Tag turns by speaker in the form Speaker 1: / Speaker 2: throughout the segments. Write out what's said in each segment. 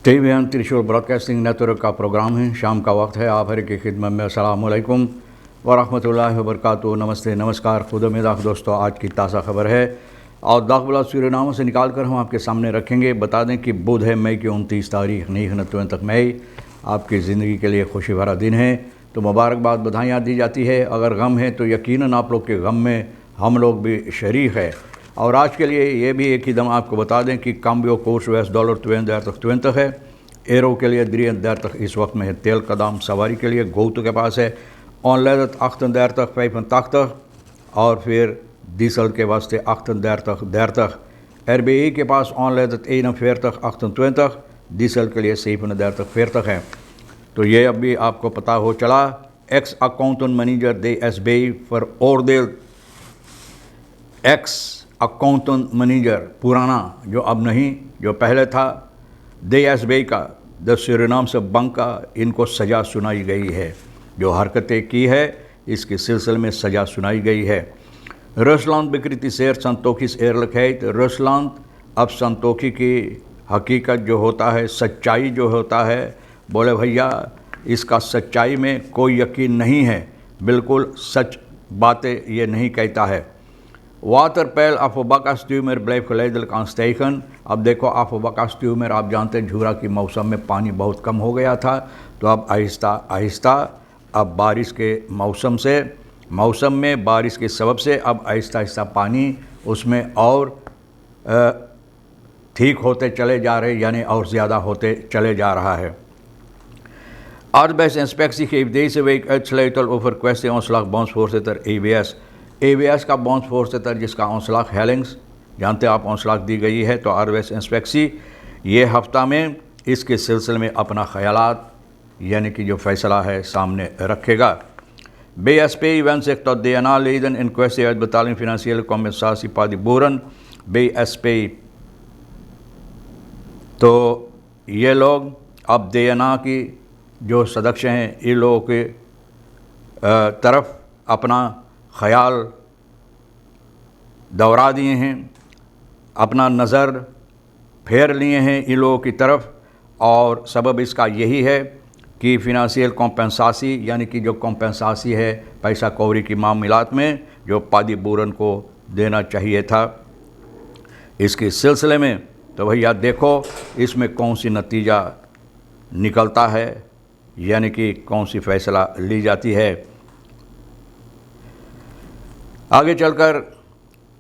Speaker 1: TVN त्रिशूल broadcasting network का programme है। शाम का वक्त है। आप हर की खिदमत में अस्सलाम वालेकुम वरहमतुल्लाहि वबरकातुहू। नमस्ते, नमस्कार, खुदमेदाख दोस्तों। आज की ताज़ा खबर है और दाखिला सूर्यनामा से निकाल कर हम आपके सामने रखेंगे। बता दें कि बुध है, मई की 29 तारीख, 29 मई आपकी ज़िंदगी के लिए खुशी भरा दिन है। तो मुबारकबाद, बधाइयाँ दी जाती है। अगर गम है तो यकीनन आप लोग के गम में हम लोग भी शरीक है। और आज के लिए ये भी एक ही दम आपको बता दें कि काम्बियो कोर्स US डॉलर 22 है। एरो के लिए 33 इस वक्त में है। तेल का दाम सवारी के लिए गोतु के पास है ऑनलाइन 38 और फिर डीजल के वास्ते 38 RBI के पास ऑनलाइन 41 डीजल के लिए 37 है। तो ये अभी आपको पता हो चला। Ex accountant manager the SBI for ओरदेल, एक्स अकाउंटेंट मैनेजर पुराना जो अब नहीं, जो पहले था, दे SBI का, द सूरीनाम से बैंक का, इनको सज़ा सुनाई गई है। जो हरकतें की है इसके सिलसिले में सज़ा सुनाई गई है। रसलान बिक्री शेर संतोखी एयर लखे। रसलान अब संतोखी की हकीकत जो होता है, सच्चाई जो होता है, बोले भैया इसका सच्चाई में कोई यकीन नहीं है, बिल्कुल सच बातें ये नहीं कहता है। वाटरपेल अफोबाकास्ट्यूमर ब्लेफ खलेदल कांस्टेशन। अब देखो अफोबाकास्ट्यूमर, आप जानते हैं झूरा की मौसम में पानी बहुत कम हो गया था, तो अब आहिस्ता आहिस्ता अब बारिश के मौसम में बारिश के सबब से अब आहिस्ता आहिस्ता पानी उसमें और ठीक होते चले जा रहे, यानी और ज़्यादा होते चले जा रहा है। Arbeidsinspektie geeft deze week uitsluitel over kwestie ontslag bondsvoorzitter EWS का bondsvoorzitter जिसका ontslag Hellings, जानते आप ontslag दी गई है। तो arbeidsinspektie ये हफ्ता में इसके सिलसिले में अपना ख्यालात यानी कि जो फैसला है सामने रखेगा। BSP wenst zich tot DNA-leden in kwestie uitbetaling financiële compensatie para die boeren। BSP, तो ये लोग अब DNA की जो सदस्य हैं, इन लोगों के तरफ अपना ख्याल दोहरा दिए हैं, अपना नज़र फेर लिए हैं इन लोगों की तरफ। और सबब इसका यही है कि फिनेंशियल कॉम्पेंसासी यानी कि जो कॉम्पेंसासी है पैसा कौड़ी की मामलात में जो पादी बूरन को देना चाहिए था, इसके सिलसिले में तो भैया देखो इसमें कौन सी नतीजा निकलता है, यानी कि कौन सी फैसला ली जाती है। आगे चलकर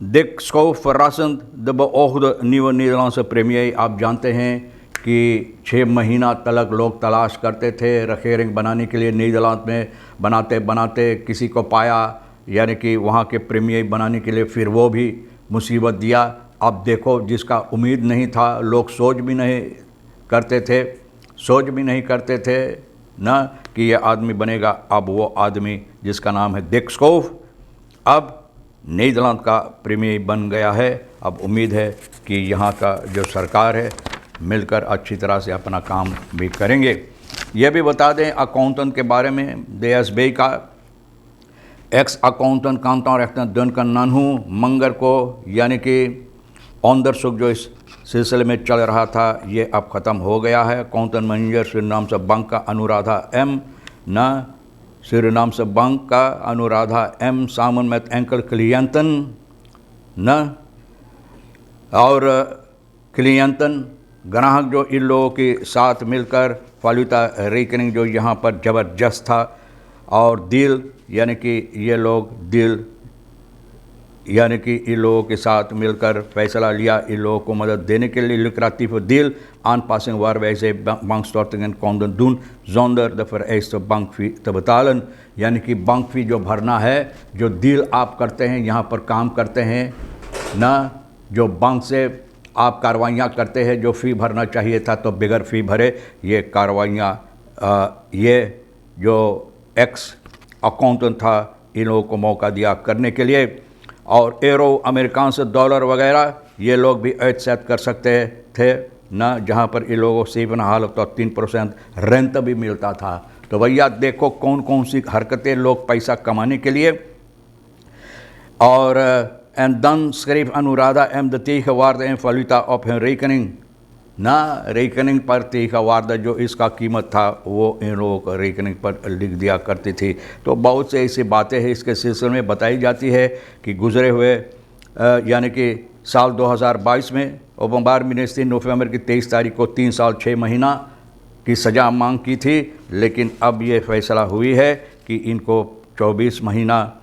Speaker 1: Dick scoff verrassend the beoogde nieuwe Nederlandse premier। आप जानते हैं कि 6 महीना तलक लोग तलाश करते थे रखेरिंग बनाने के लिए। नीदरलैंड में बनाते बनाते किसी को पाया, यानी कि वहाँ के प्रीमियर बनाने के लिए, फिर वो भी मुसीबत दिया। अब देखो जिसका उम्मीद नहीं था, लोग सोच भी नहीं करते थे ना कि ये आदमी बनेगा। अब वो आदमी जिसका नाम है डिक स्कॉफ अब नीदरलैंड का प्रीमियर बन गया है। अब उम्मीद है कि यहाँ का जो सरकार है मिलकर अच्छी तरह से अपना काम भी करेंगे। यह भी बता दें अकाउंटेंट के बारे में, DSB का एक्स अकाउंटेंट कांता रखना डनकन नानहू मंगर को, यानी कि onderzoek जो इस सिलसिले में चल रहा था ये अब ख़त्म हो गया है। अकाउंटेंट मैनेजर सूरीनाम से बैंक का अनुराधा M न सूरीनाम से बैंक का अनुराधा M सामन में एंकल क्लियंटन न और क्लियंटन ग्राहक जो इन लोगों के साथ मिलकर फालूदा रेकनिंग जो यहाँ पर ज़बरदस्त था और दिल यानी कि ये लोग दिल यानी कि इन लोगों के साथ मिलकर फैसला लिया इन लोगों को मदद देने के लिए। lucratieve deal aanpassing waarbij zij bankstortingen konden doen zonder de vereiste bankfee te betalen। यानी कि बैंक फी जो भरना है, जो डील आप करते हैं, यहाँ पर काम करते हैं ना, जो बैंक से आप कार्रवाइयाँ करते हैं, जो फ़ी भरना चाहिए था तो बगैर फ़ी भरे ये कार्रवाइयाँ, ये जो एक्स अकाउंटेंट था इन लोगों को मौका दिया करने के लिए। और एरो, अमेरिकन से डॉलर वगैरह ये लोग भी ऐड कर सकते थे ना, जहाँ पर इन लोगों से बना हाल तो 3% रेंट भी मिलता था। तो भैया देखो कौन कौन सी हरकतें लोग पैसा कमाने के लिए। और en dan schreef Anuradha M de tegenwaarde in valuta op hun rekening ना रेकनिंग पर थी का वारदा जो इसका कीमत था वो इन लोगों को रेकनिंग पर लिख दिया करती थी। तो बहुत से ऐसी बातें हैं इसके सिलसिले में बताई जाती है कि गुज़रे हुए यानी कि साल 2022 में ओबमा ने 3 नवंबर की 23 तारीख को 3 साल 6 महीना की सज़ा मांग की थी, लेकिन अब ये फैसला हुई है कि इनको 24 महीना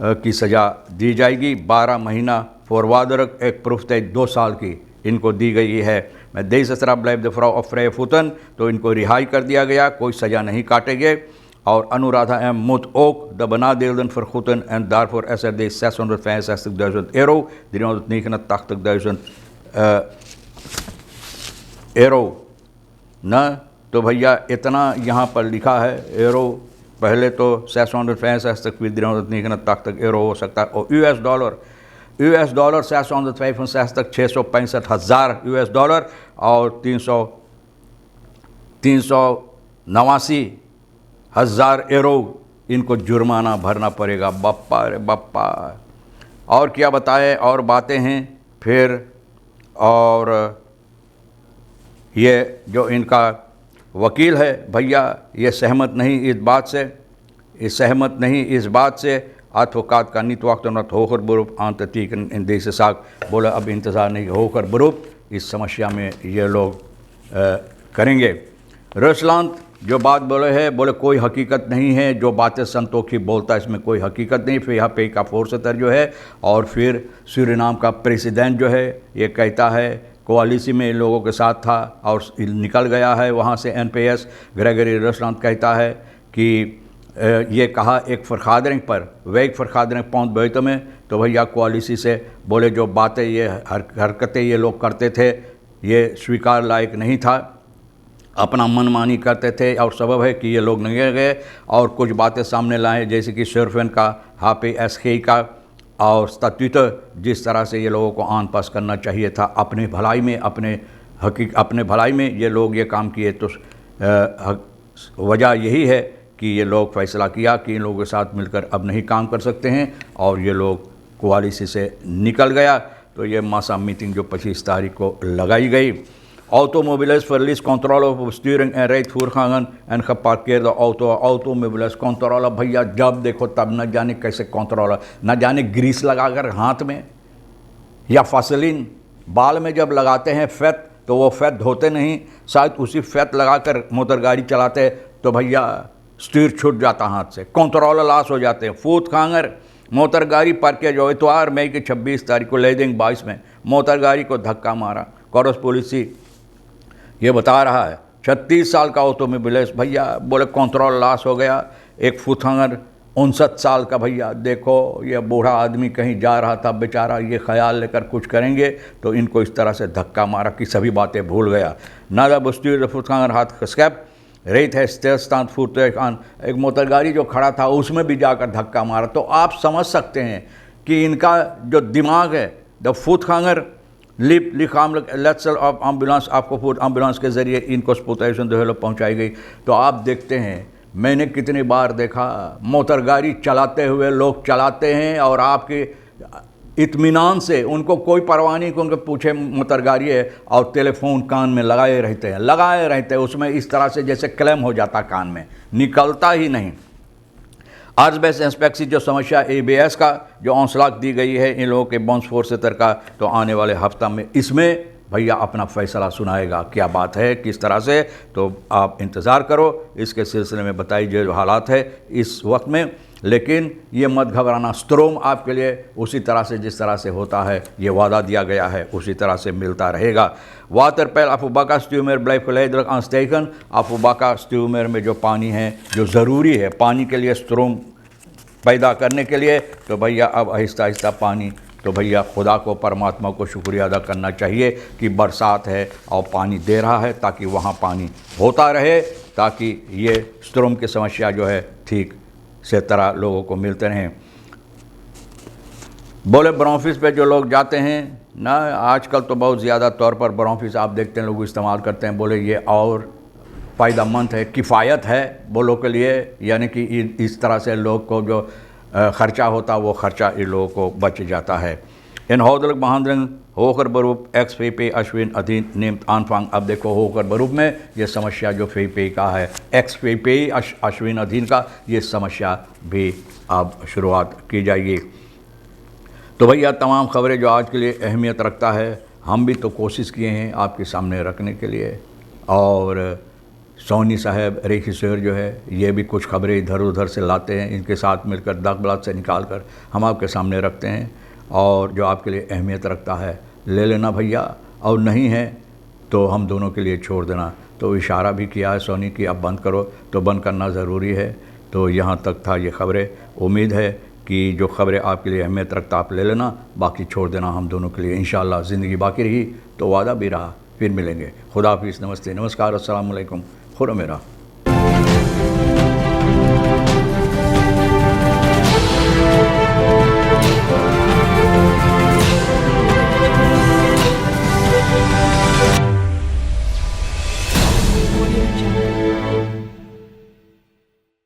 Speaker 1: की सज़ा दी जाएगी। 12 महीना फॉरवार्डर एक प्रूफ थे 2 साल की इनको दी गई है। मैं देश असरा ब्लैब द फ्राउ ऑफ फ्रे फुतन, तो इनको रिहाई कर दिया गया, कोई सज़ा नहीं काटेंगे। और अनुराधा एम मुत ओक द बना देल्दन फरखुतन en daarvoor is er deze 665.000 euro, 389.000 euro न। तो भैया इतना यहाँ पर लिखा है एरो, पहले तो 665 euro हो सकता है, और US डॉलर 665,665,000 US डॉलर और 389,000 euro इनको जुर्माना भरना पड़ेगा। बप्पा रे बप्पा, और क्या बताएं, और बातें हैं फिर। और ये जो इनका वकील है भैया, ये सहमत नहीं इस बात से advocaat kan niet wachten tot hoger beroep aan te tekenen in deze zaak। बोला अब इंतज़ार नहीं, होकर बरूप इस समस्या में ये लोग करेंगे। रसलांत जो बात बोले हैं, बोले कोई हकीकत नहीं है, जो बातें संतोखी बोलता है इसमें कोई हकीकत नहीं। फिर यहाँ पे का फोर्सतर जो है, और फिर सूरीनाम का प्रेसिडेंट जो है ये कहता है कोaliसी में इन लोगों के साथ था और निकल गया है वहाँ से। NPS ग्रेगरी रसलांत कहता है कि ये कहा एक फरखादरिंग पर वेग फरखादरिंग पौंद बैत में, तो भैया कोaliसी से बोले जो बातें ये हरकतें ये लोग करते थे ये स्वीकार लायक नहीं था, अपना मनमानी करते थे, और सबब है कि ये लोग नहीं गए और कुछ बातें सामने लाए, जैसे कि शर्फन का हापे SK का और स्टैट्यूट, जिस तरह से ये लोगों को आन पास करना चाहिए था अपने भलाई में, अपने भलाई में ये लोग ये काम किए। तो वजह यही है कि ये लोग फैसला किया कि इन लोगों के साथ मिलकर अब नहीं काम कर सकते हैं, और ये लोग कोaliसी से निकल गया। तो ये मासा मीटिंग जो 25 तारीख को लगाई गई। Automobiles verlies controle op besturing en rijdt voergangen en geparkeerde auto। automobiles controle भैया जब देखो तब न जाने कैसे कंट्रोल, न जाने ग्रीस लगाकर हाथ में या फसलिन बाल में जब लगाते हैं फैत, तो वो फैत धोते नहीं, शायद उसी फैत लगाकर मोटर गाड़ी चलाते तो भैया स्टीयर छूट जाता हाथ से, कंट्रोल लॉस हो जाते हैं। फूट खांगर मोटर गाड़ी पर के जो इतवार मई की 26 तारीख को लेदिंग 22 में मोटर गाड़ी को धक्का मारा। कोरस पुलिस ये बता रहा है 36 साल का ऑटोमोबिलिस्ट भैया, बोले कंट्रोल लॉस हो गया। एक फुथंगर 59 साल का भैया, देखो ये बूढ़ा आदमी कहीं जा रहा था बेचारा, ये ख्याल लेकर कुछ करेंगे तो इनको इस तरह से धक्का मारा कि सभी बातें भूल गया। नादा बस्ती फुथंगर हाथ खसकैप रेत है स्टेस्तान फुटन, एक मोटर गाड़ी जो खड़ा था उसमें भी जाकर धक्का मारा। तो आप समझ सकते हैं कि इनका जो दिमाग है, द फुथंगर लिखाम लेट्सल ऑफ एम्बुलेंस, आपको फूड एम्बुलेंस के ज़रिए इनको स्पोटेशन जो है लोग पहुँचाई गई। तो आप देखते हैं, मैंने कितनी बार देखा मोटर गाड़ी चलाते हुए लोग चलाते हैं और आपके इत्मीनान से उनको कोई परवाह नहीं कि उनको पूछे मोटर गाड़ी है, और टेलीफोन कान में लगाए रहते हैं उसमें इस तरह से जैसे क्लेम हो जाता, कान में निकलता ही नहीं। आज बेस इंस्पेक्सी जो समस्या ABS का जो औंसलाक दी गई है इन लोगों के बाउंस फोर्सेतर का, तो आने वाले हफ्ता में इसमें भैया अपना फैसला सुनाएगा क्या बात है किस तरह से। तो आप इंतज़ार करो, इसके सिलसिले में बताइए जो हालात है इस वक्त में। लेकिन ये मत घबराना, स्ट्रोम आपके लिए उसी तरह से जिस तरह से होता है, ये वादा दिया गया है उसी तरह से मिलता रहेगा। वाटरपेल अफुबाका स्ट्यूमर ब्लाइफ लेदर आंस्टेकन, अफुबाका स्ट्यूमर में जो पानी है जो ज़रूरी है पानी के लिए, स्ट्रोम पैदा करने के लिए, तो भैया अब आहिस्ता आहिस्ता पानी, तो भैया खुदा को, परमात्मा को शुक्रिया अदा करना चाहिए कि बरसात है और पानी दे रहा है, ताकि वहाँ पानी होता रहे, ताकि ये स्ट्रोम की समस्या जो है ठीक से तरह लोगों को मिलते रहें। बोले ब्रोंफिस पे जो लोग जाते हैं ना, आजकल तो बहुत ज़्यादा तौर पर ब्रोंफिस आप देखते हैं लोग इस्तेमाल करते हैं। बोले ये और फ़ायदेमंद है, किफ़ायत है बोलों के लिए, यानी कि इस तरह से लोग को जो ख़र्चा होता वो ख़र्चा इन लोगों को बच जाता है। इन हौदलक महांद्रंग होकर बरूप एक्स फे पे अश्विन अधीन नेमत आनफांग। अब देखो होकर बरूप में ये समस्या जो फे पे का है, एक्स फे पे अश्विन अधीन का, ये समस्या भी अब शुरुआत की जाएगी। तो भैया तमाम ख़बरें जो आज के लिए अहमियत रखता है, हम भी तो कोशिश किए हैं आपके सामने रखने के लिए। और सोनी साहब रेखी शेर जो है ये भी कुछ ख़बरें इधर उधर से लाते हैं, इनके साथ मिलकर दागबलात से निकाल कर हम आपके सामने रखते हैं। और जो आपके लिए अहमियत रखता है ले लेना भैया, और नहीं है तो हम दोनों के लिए छोड़ देना। तो इशारा भी किया है सोनी कि अब बंद करो, तो बंद करना ज़रूरी है। तो यहाँ तक था ये ख़बरें। उम्मीद है कि जो ख़बरें आपके लिए अहमियत रखता आप ले लेना, बाकी छोड़ देना हम दोनों के लिए। इंशाअल्लाह ज़िंदगी बाकी रही तो वादा भी रहा। फिर मिलेंगे। खुदा हाफिज़, नमस्ते, नमस्कार, अस्सलाम वालेकुम, खुदा मेरा।